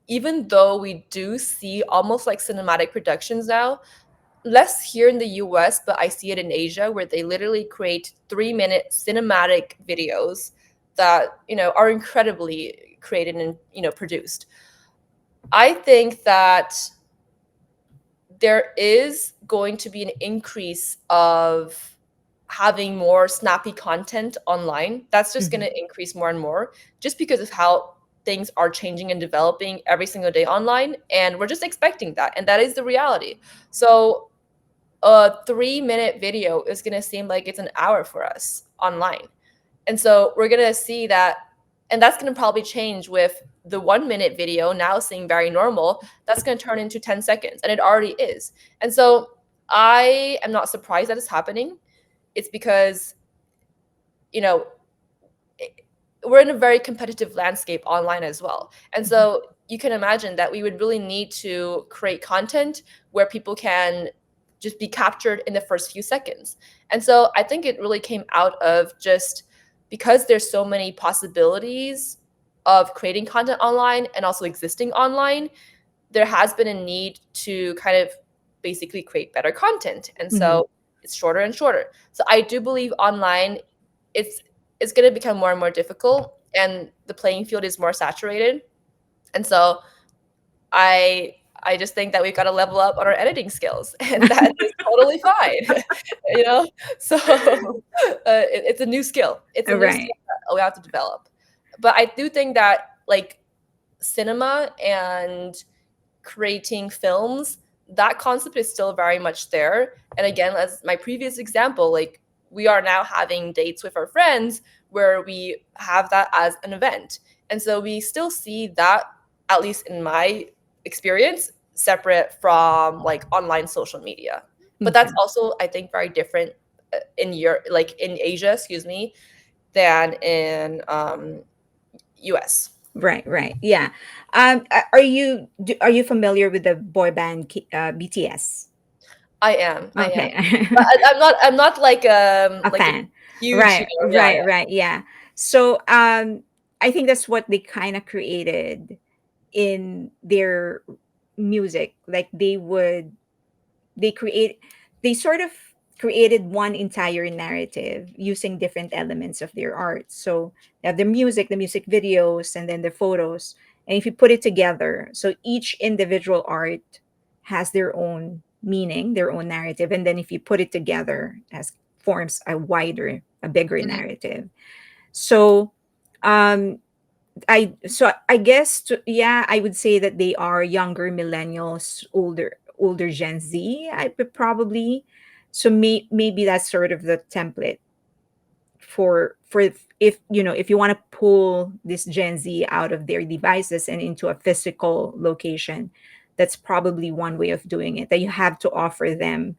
even though we do see almost like cinematic productions now, less here in the US, but I see it in Asia where they literally create 3 minute cinematic videos that, are incredibly created and, produced. I think that there is going to be an increase of having more snappy content online. That's just going Mhm. to increase more and more just because of how things are changing and developing every single day online. And we're just expecting that. And that is the reality. So a 3 minute video is going to seem like it's an hour for us online. And so we're going to see that, and that's going to probably change with the 1 minute video now seeing very normal. That's going to turn into 10 seconds, and it already is. And so I am not surprised that it's happening. It's because, you know, we're in a very competitive landscape online as well. And Mhm. so you can imagine that we would really need to create content where people can just be captured in the first few seconds. And so I think it really came out of just because there's so many possibilities of creating content online and also existing online, there has been a need to kind of basically create better content. And Mhm. so it's shorter and shorter. So I do believe online it's it's going to become more and more difficult and the playing field is more saturated. And so I just think that we've got to level up on our editing skills and that is totally fine. you know? So it's a new skill. It's a new skill Right. that we have to develop. But I do think that like cinema and creating films, that concept is still very much there. And again, as my previous example, like we are now having dates with our friends where we have that as an event. And so we still see that, at least in my experience, separate from like online social media. But that's Okay. also, I think, very different in Europe, like in Asia, excuse me, than in US. Right, right. Yeah. Are you familiar with the boy band BTS? I am. I am. Okay. But I'm not A like a fan. huge, Right, yeah, right, yeah. right. Yeah. So I think that's what they kind of created in their music. Like they create they sort of created one entire narrative using different elements of their art. So they have the music videos, and then the photos. And if you put it together, so each individual art has their own meaning, their own narrative. And then if you put it together, as forms a bigger Mhm, narrative. So um I guess yeah, I would say that they are younger millennials, older Gen Z. Probably, so maybe that's sort of the template for if if you want to pull this Gen Z out of their devices and into a physical location, that's probably one way of doing it. That you have to offer them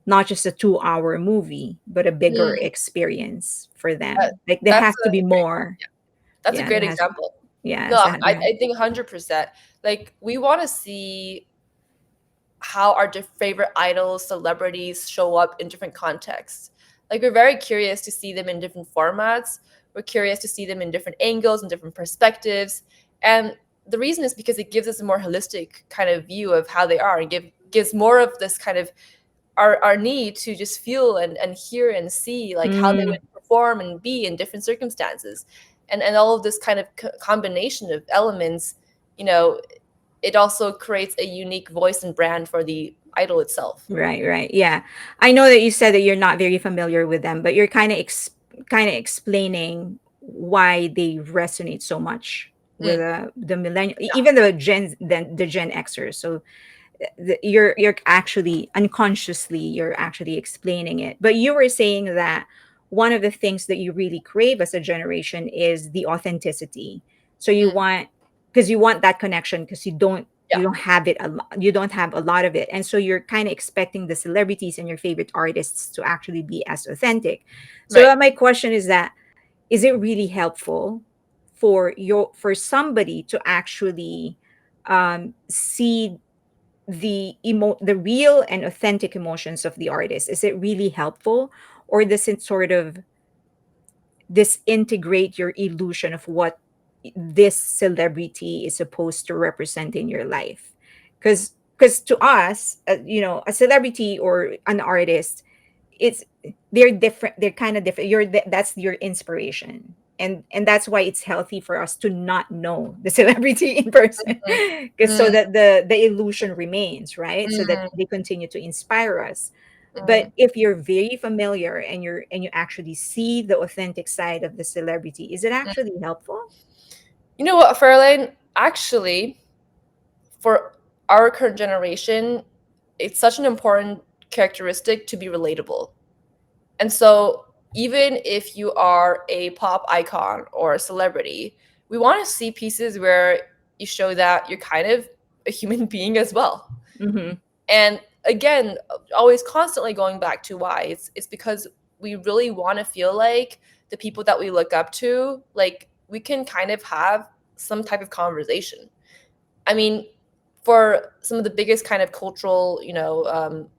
not just a 2 hour movie, but a bigger mm. experience for That them. Like there that's has to be a great more. that's a Yeah, there great has. example. No, Yes, that. I think 100%. Like, we wanna see how our favorite idols, celebrities show up in different contexts. Like, we're very curious to see them in different formats. We're curious to see them in different angles and different perspectives. And the reason is because it gives us a more holistic kind of view of how they are and gives more of this kind of our need to just feel and hear and see like how they would Mm, perform and be in different circumstances. And all of this kind of combination of elements, you know, it also creates a unique voice and brand for the idol itself. right, right. Yeah. I know that you said that you're not very familiar with them, but you're kind of explaining why they resonate so much with Mm, the millennial, yeah. even the Gen Xers. So you're actually unconsciously you're actually explaining it. But you were saying that one of the things that you really crave as a generation is the authenticity. So you Mm, want, because you want that connection, because yeah, you don't have it you don't have a lot of it, and so you're kind of expecting the celebrities and your favorite artists to actually be as authentic. So right. my question is that, is it really helpful for somebody to actually see the real and authentic emotions of the artist? Is it really helpful, or does it sort of disintegrate your illusion of what this celebrity is supposed to represent in your life? Because to us, a celebrity or an artist, it's they're different, they're kind of different. That's your inspiration, and that's why it's healthy for us to not know the celebrity in person, Mm, because so mm, that the illusion remains, right, so that mm, they continue to inspire us. But mm. if you're very familiar and you actually see the authentic side of the celebrity, is it actually helpful? You know what, Fairlane? Actually, for our current generation, it's such an important characteristic to be relatable. And so, even if you are a pop icon or a celebrity, we want to see pieces where you show that you're kind of a human being as well. Mm-hmm. And again, always constantly going back to why. It's because we really want to feel like the people that we look up to, like we can kind of have some type of conversation. I mean, for some of the biggest kind of cultural,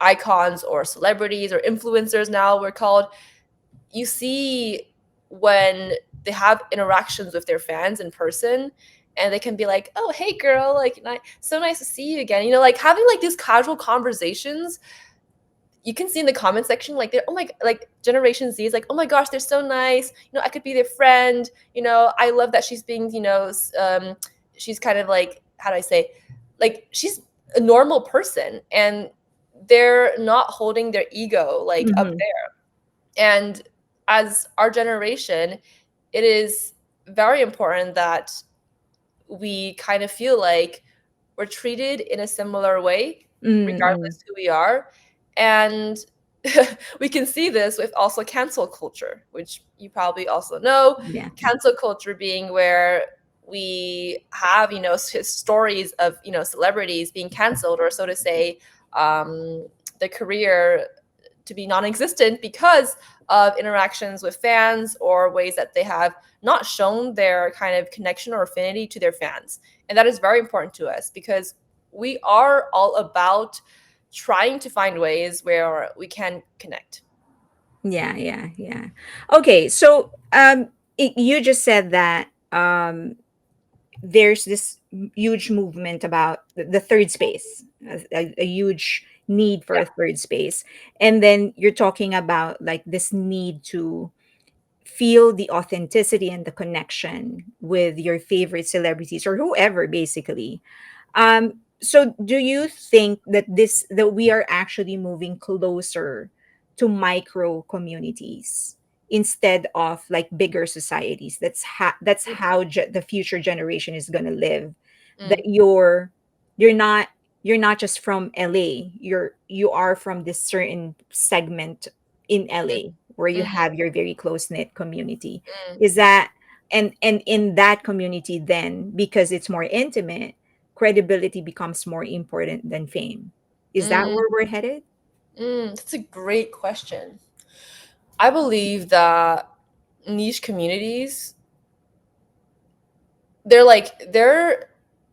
icons or celebrities or influencers now we're called, you see when they have interactions with their fans in person and they can be like, oh hey girl, like so nice to see you again, like having like these casual conversations. You can see in the comment section like they're, oh my, like Generation Z is like, oh my gosh, they're so nice, I could be their friend, I love that she's being, she's kind of like, how do I say, like she's a normal person and they're not holding their ego like up Mm-hmm. there. And as our generation, it is very important that we kind of feel like we're treated in a similar way, Mm-hmm. regardless who we are. And we can see this with also cancel culture, which you probably also know. Yeah. Cancel culture being where we have, stories of, celebrities being canceled, or so to say, the career to be non-existent because of interactions with fans or ways that they have not shown their kind of connection or affinity to their fans. And that is very important to us because we are all about trying to find ways where we can connect. Yeah, yeah, yeah. Okay, so you just said that there's this huge movement about the third space, a huge need for Yeah. a third space, and then you're talking about like this need to feel the authenticity and the connection with your favorite celebrities or whoever, basically. So do you think that we are actually moving closer to micro communities instead of like bigger societies? That's how the future generation is going to live. That Mm, you're not just from LA. You are from this certain segment in mm, LA where you mhm, have your very close knit community. mm, Is that, and in that community, then because it's more intimate, credibility becomes more important than fame. Is that mm, where we're headed? that's a great question. I believe that niche communities, they're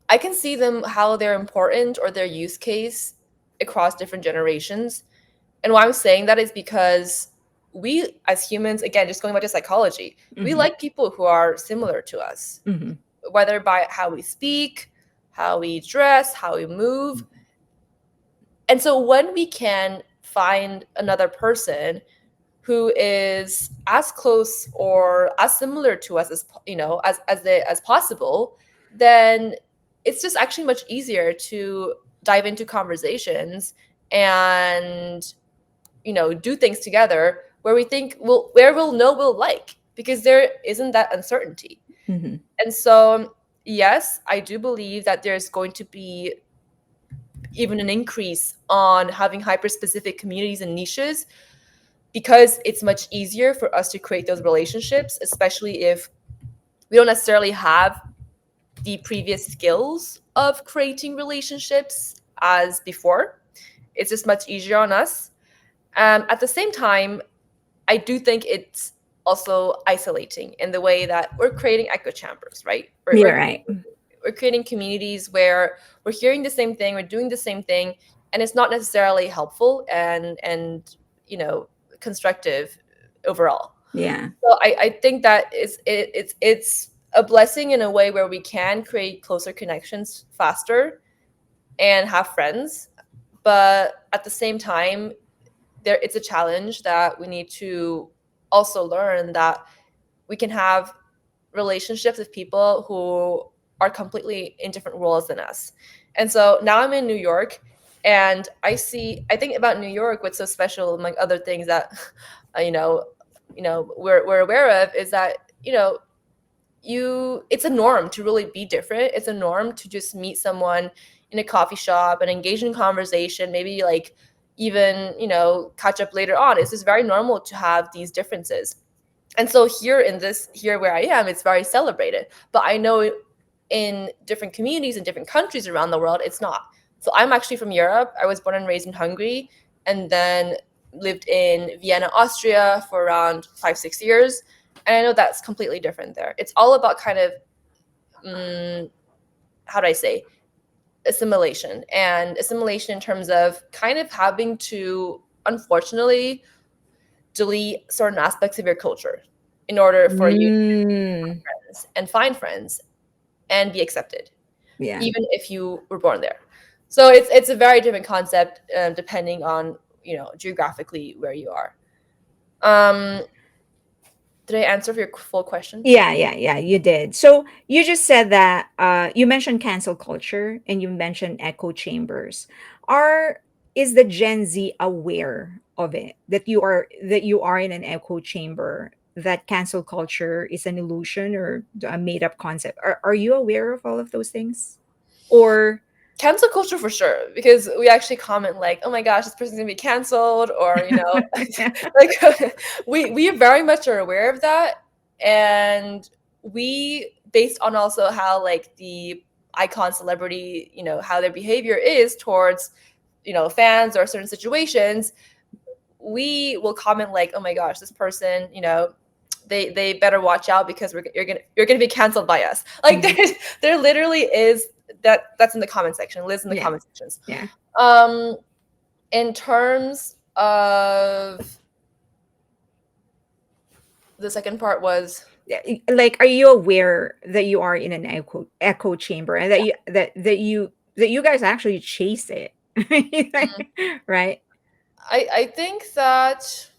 I can see them how they're important or their use case across different generations. And why I'm saying that is because we as humans, again, just going back to psychology, we Hmm. like people who are similar to us, Hmm. whether by how we speak, how we dress, how we move. And so when we can find another person who is as close or as similar to us as as possible, then it's just actually much easier to dive into conversations and do things together where we think we'll know we'll like, because there isn't that uncertainty. Hmm. And so yes, I do believe that there's going to be even an increase on having hyper specific communities and niches, because it's much easier for us to create those relationships, especially if we don't necessarily have the previous skills of creating relationships as before. It's just much easier on us. At the same time, I do think it's also isolating in the way that we're creating echo chambers, right? You're right. We're creating communities where we're hearing the same thing, we're doing the same thing, and it's not necessarily helpful and you know constructive overall. Yeah. So I think that it's a blessing in a way where we can create closer connections faster and have friends, but at the same time, there it's a challenge that we need to also learn that we can have relationships with people who are completely in different roles than us. And so now I'm in New York, and I think about New York, what's so special among other things that uh, you know we're aware of is that it's a norm to really be different. It's a norm to just meet someone in a coffee shop and engage in conversation, maybe like even catch up later on. It's just very normal to have these differences. And so here where I am, it's very celebrated. But I know in different communities in different countries around the world, it's not. So I'm actually from Europe. I was born and raised in Hungary, and then lived in Vienna, Austria for around 5-6 years. And I know that's completely different there. It's all about kind of, how do I say, assimilation in terms of kind of having to, unfortunately, delete certain aspects of your culture in order for you to Mm, have friends and find friends and be accepted, yeah. even if you were born there. So it's a very different concept, depending on geographically where you are. Um, did I answer your full question? Yeah, you did. So you just said that you mentioned cancel culture and you mentioned echo chambers. Are is the Gen Z aware of it that you are in an echo chamber, that cancel culture is an illusion or a made up concept? Are you aware of all of those things? Or Cancel culture for sure, because we actually comment like, "Oh my gosh, this person's gonna be canceled," or like we very much are aware of that, and we based on also how like the icon celebrity, how their behavior is towards fans or certain situations, we will comment like, "Oh my gosh, this person, they better watch out because you're gonna be canceled by us." Like Mhm. there literally is that's in the comment section. Lives in the Yeah, comment sections. yeah. Um, in terms of the second part was Yeah, like, are you aware that you are in an echo chamber and that you guys actually chase it? mm, Right? I think that,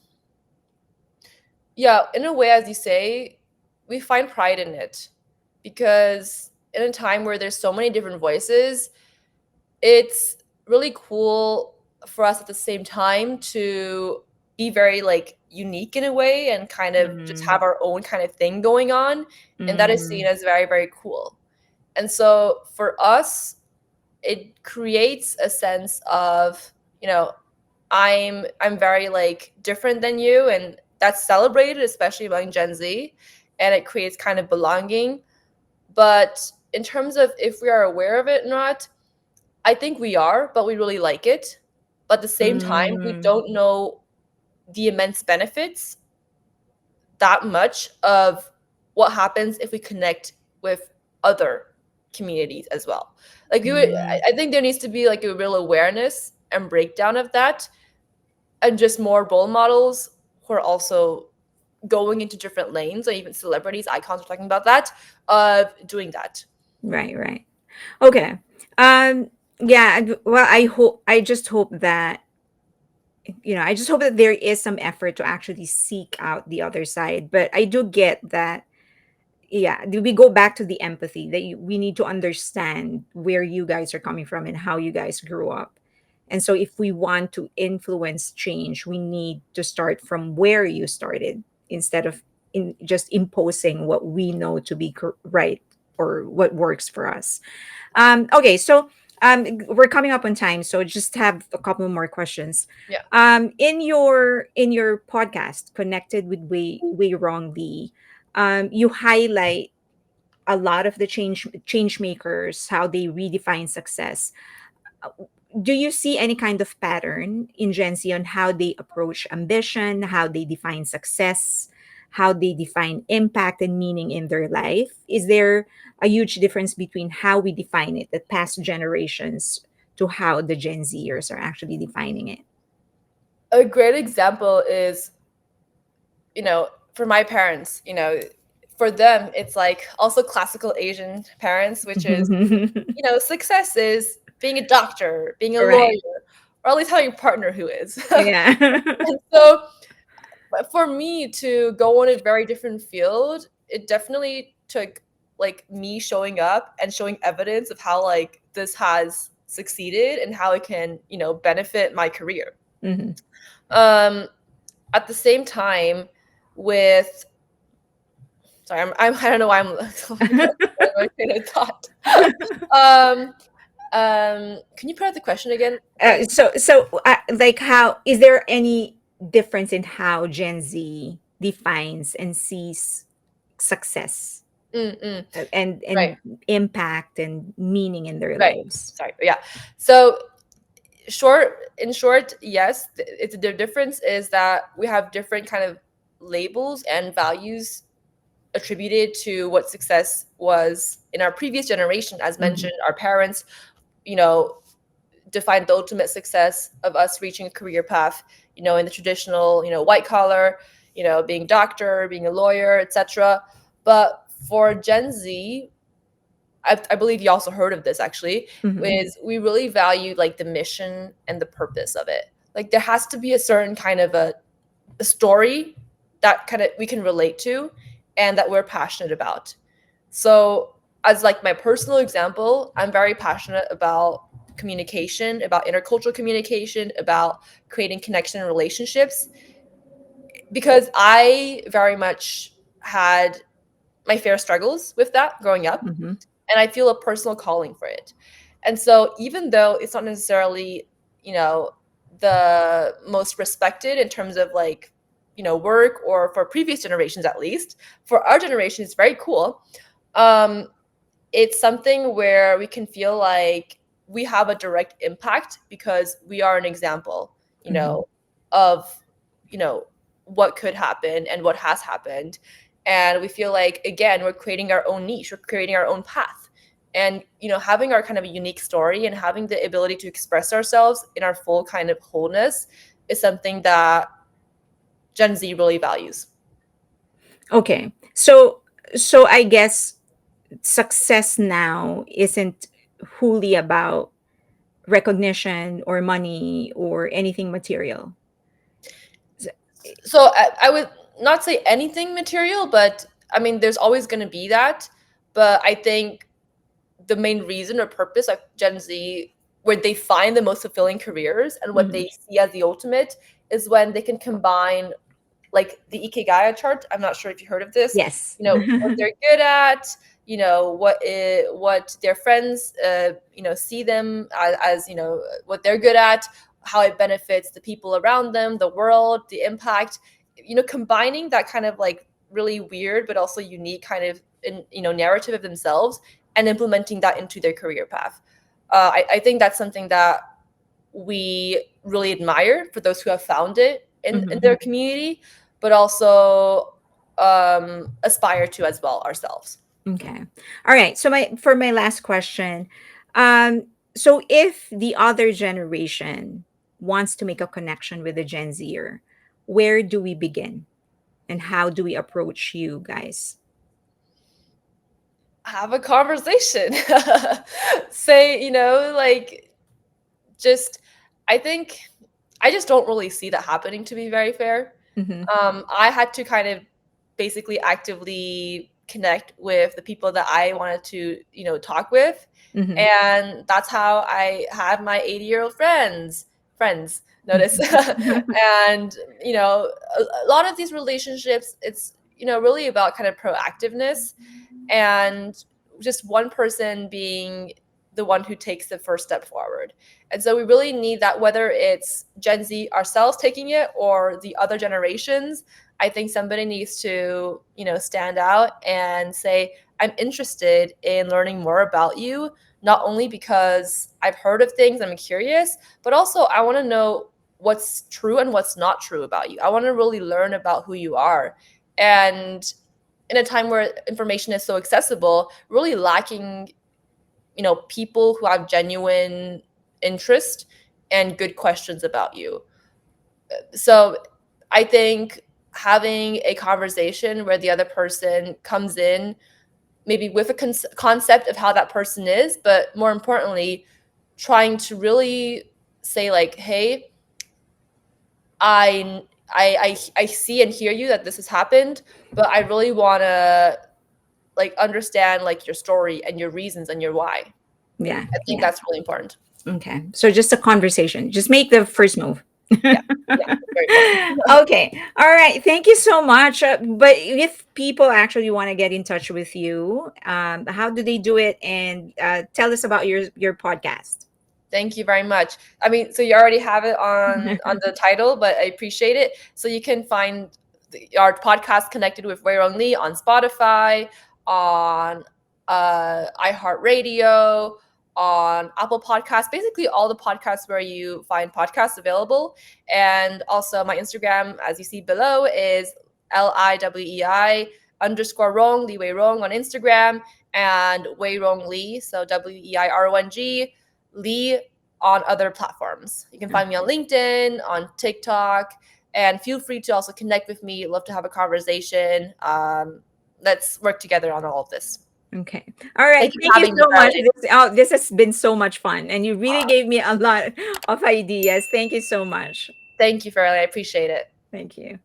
yeah, in a way, as you say, we find pride in it because in a time where there's so many different voices, it's really cool for us at the same time to be very like unique in a way and kind of just Mhm, have our own kind of thing going on, and that is seen mhm, as very, very cool. And so for us, it creates a sense of, you know I'm very like different than you, and that's celebrated, especially among Gen Z, and it creates kind of belonging. But in terms of if we are aware of it or not, I think we are, but we really like it. But at the same time, we mm, don't know the immense benefits that much of what happens if we connect with other communities as well. Like mm. I think there needs to be like a real awareness and breakdown of that, and just more role models who are also going into different lanes, or even celebrities, icons are talking about that, of doing that. Right, right. Okay. Yeah, well, I just hope that I just hope that there is some effort to actually seek out the other side. But I do get that. Yeah, do we go back to the empathy that we need to understand where you guys are coming from and how you guys grew up. And so if we want to influence change, we need to start from where you started instead of just imposing what we know to be right or what works for us. Okay, so We're coming up on time, so just have a couple more questions. Yeah. In your podcast, Connected with Way Wrongly, you highlight a lot of the change makers, how they redefine success. Do you see any kind of pattern in Gen Z on how they approach ambition, how they define success, how they define impact and meaning in their life? Is there a huge difference between how we define it, the past generations, to how the Gen Zers are actually defining it? A great example is, for my parents, for them, it's like also classical Asian parents, which is, success is being a doctor, being a lawyer, Right. or at least having a partner who is. Yeah. And so, but for me to go in a very different field, it definitely took like me showing up and showing evidence of how like this has succeeded and how it can, benefit my career. Mhm. Um, at the same time, with sorry, I don't know why I'm my train of thought. Um, can you put out the question again, please? Like, how is there any difference in how Gen Z defines and sees success, Mm-mm. and Right, impact and meaning in their right. lives? Sorry, yeah. So in short, yes, it's the difference is that we have different kind of labels and values attributed to what success was in our previous generation. As Mhm. mentioned, our parents, you know, defined the ultimate success of us reaching a career path, in the traditional, white collar, being doctor, being a lawyer, etc. But for Gen Z, I believe you also heard of this actually, Mhm. is we really value like the mission and the purpose of it. Like there has to be a certain kind of a story that kind of we can relate to and that we're passionate about. So as like my personal example, I'm very passionate about communication, about intercultural communication, about creating connection and relationships because I very much had my fair struggles with that growing up Mhm. and I feel a personal calling for it. And so even though it's not necessarily, you know, the most respected in terms of like, work or for previous generations at least, for our generation it's very cool. Um it's something where we can feel like we have a direct impact because we are an example, Mhm. of, you know, what could happen and what has happened. And we feel like, again, we're creating our own niche, we're creating our own path. And, having our kind of a unique story and having the ability to express ourselves in our full kind of wholeness is something that Gen Z really values. Okay. So I guess success now isn't wholly about recognition or money or anything material. S- So I would not say anything material, but I mean, there's always going to be that. But I think the main reason or purpose of Gen Z, where they find the most fulfilling careers and what Mhm. they see as the ultimate, is when they can combine like the Ikigai chart. I'm not sure if you heard of this. Yes. What they're good at. What their friends, see them as what they're good at, how it benefits the people around them, the world, the impact. Combining that kind of like really weird but also unique kind of narrative of themselves and implementing that into their career path. I think that's something that we really admire for those who have found it in Mhm. their community, but also aspire to as well ourselves. Okay. All right. So my last question, so if the other generation wants to make a connection with the Gen Zer, where do we begin, and how do we approach you guys? Have a conversation. Say, like just I think I just don't really see that happening, to be very fair. Hmm. I had to kind of basically actively connect with the people that I wanted to, talk with. Hmm. And that's how I had my 80-year-old friends notice. And, a lot of these relationships, it's, really about kind of proactiveness and just one person being the one who takes the first step forward. And so we really need that, whether it's Gen Z ourselves taking it or the other generations. I think somebody needs to, stand out and say, I'm interested in learning more about you, not only because I've heard of things, I'm curious, but also I want to know what's true and what's not true about you. I want to really learn about who you are. And in a time where information is so accessible, really lacking, people who have genuine interest and good questions about you. So I think having a conversation where the other person comes in maybe with a concept of how that person is, but more importantly, trying to really say like, hey, I see and hear you that this has happened, but I really want to like understand like your story and your reasons and your why. Yeah. I think Yeah. that's really important. Okay. So just a conversation. Just make the first move. Yeah, yeah, very important. Okay. All right. Thank you so much. But if people actually want to get in touch with you, how do they do it? And tell us about your podcast. Thank you very much. I mean, so you already have it on the title, but I appreciate it. So you can find our podcast connected with Wei Rong Li on Spotify, on iHeartRadio, on Apple Podcasts, basically all the podcasts where you find podcasts available. And also my Instagram, as you see below, is LIWEI underscore Rong, Li Wei Rong on Instagram, and Wei Rong Li, so WEIRONG Lee on other platforms. You can find me on LinkedIn, on TikTok, and feel free to also connect with me. Love to have a conversation. Let's work together on all of this. Okay. All right. Thank you Thank for you having me, so much. Charlie. This has been so much fun. And you really gave me a lot of ideas. Thank you so much. Thank you, Fairley. I appreciate it. Thank you.